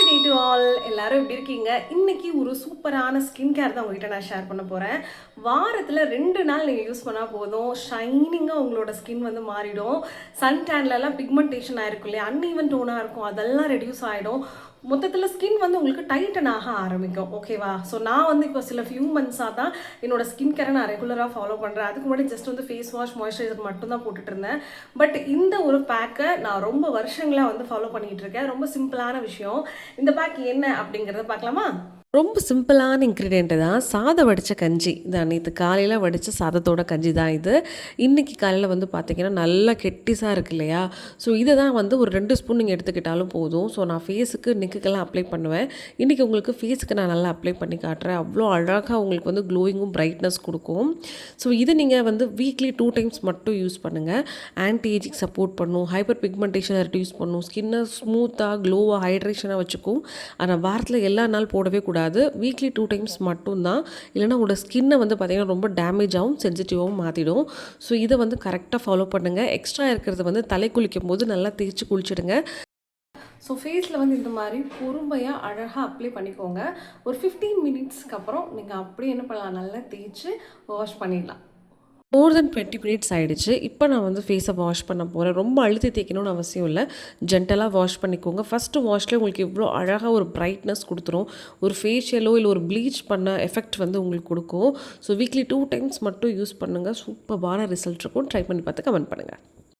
Day to all எல்லாரும் எப்படி இருக்கீங்க? இன்னைக்கு ஒரு சூப்பரான ஸ்கின் கேர் தான் உங்ககிட்ட நான் ஷேர் பண்ண போகிறேன். வாரத்தில் 2 நாள் நீங்கள் யூஸ் பண்ணால் போதும், ஷைனிங்காக உங்களோட ஸ்கின் வந்து மாறிடும். சன் டேன்லலாம் பிக்மெண்டேஷன் ஆயிருக்கும் இல்லையா, அன்ஈவன் டோனாக இருக்கும், அதெல்லாம் ரெடியூஸ் ஆகிடும். மொத்தத்தில் ஸ்கின் வந்து உங்களுக்கு டைட்டன் ஆக ஆரம்பிக்கும். ஓகேவா? ஸோ நான் வந்து இப்போ சில ஃபியூ மந்த்ஸாக தான் என்னோட ஸ்கின் கேரை நான் ரெகுலராக ஃபாலோ பண்ணுறேன். அதுக்கு முன்னாடி ஜஸ்ட் வந்து ஃபேஸ் வாஷ் மாய்ஸ்சரைசர் மட்டும் தான் போட்டுட்டு இருந்தேன். பட் இந்த ஒரு பேக்கை நான் ரொம்ப வருஷங்களாக வந்து ஃபாலோ பண்ணிகிட்டு இருக்கேன். ரொம்ப சிம்பிளான விஷயம். இந்த பேக் என்ன அப்படிங்கிறத பார்க்கலாமா? ரொம்ப சிம்பிளான இன்க்ரீடியண்ட்டு தான். சாதம் வடித்த கஞ்சி தான். நேற்று காலையில் வடித்த சாதத்தோட கஞ்சி தான் இது. இன்றைக்கி காலையில் வந்து பார்த்திங்கன்னா நல்லா கெட்டிஸாக இருக்கு இல்லையா? ஸோ இதை தான் வந்து ஒரு 2 ஸ்பூன் நீங்கள் எடுத்துக்கிட்டாலும் போதும். ஸோ நான் ஃபேஸுக்கு நெக்குக்கெல்லாம் அப்ளை பண்ணுவேன். இன்றைக்கி உங்களுக்கு ஃபேஸுக்கு நான் நல்லா அப்ளை பண்ணி காட்டுறேன். அவ்வளோ அழகாக உங்களுக்கு வந்து க்ளோயிங்கும் பிரைட்னஸ் கொடுக்கும். ஸோ இதை நீங்கள் வந்து வீக்லி 2 டைம்ஸ் மட்டும் யூஸ் பண்ணுங்கள். ஆன்டி ஏஜிங் சப்போர்ட் பண்ணும், ஹைப்பர் பிக்மெண்டேஷனை ரெடியூஸ் பண்ணும், ஸ்கின்னை ஸ்மூத்தாக க்ளோவாக ஹைட்ரேஷனாக வச்சுக்கும். ஆனால் வாரத்தில் எல்லா நாள் போடவே கூடாது. வீக்லி 2 டைம்ஸ் மட்டும்தான். இல்லைனா உங்களோட ஸ்கின்னை வந்து பார்த்திங்கன்னா ரொம்ப டேமேஜாகவும் சென்சிட்டிவாகவும் மாற்றிடும். ஸோ இதை வந்து கரெக்டாக ஃபாலோ பண்ணுங்கள். எக்ஸ்ட்ரா இருக்கிறது வந்து தலை குளிக்கும் போது நல்லா தேய்ச்சி குளிச்சிடுங்க. ஸோ ஃபேஸில் வந்து இந்த மாதிரி பொறுமையாக அழகாக அப்ளை பண்ணிக்கோங்க. ஒரு 15 மினிட்ஸ்க்கு அப்புறம் நீங்கள் அப்படியே என்ன பண்ணலாம், நல்லா தேய்ச்சி வாஷ் பண்ணிடலாம். மோர் தென் 20 மினிட்ஸ் ஆகிடுச்சு. இப்போ நான் வந்து ஃபேஸை வாஷ் பண்ண போகிறேன். ரொம்ப அழுத்தி தேய்க்கணும்னு அவசியம் இல்லை, ஜென்டலாக வாஷ் பண்ணிக்கோங்க. ஃபஸ்ட்டு வாஷ்லேயே உங்களுக்கு இவ்வளோ அழகாக ஒரு பிரைட்னஸ் கொடுத்துரும். ஒரு ஃபேஷியலோ இல்லை ஒரு ப்ளீச் பண்ண எஃபெக்ட் வந்து உங்களுக்கு கொடுக்கும். ஸோ வீக்லி 2 டைம்ஸ் மட்டும் யூஸ் பண்ணுங்கள். சூப்பரான ரிசல்ட் இருக்கும். ட்ரை பண்ணி பார்த்து கமெண்ட் பண்ணுங்கள்.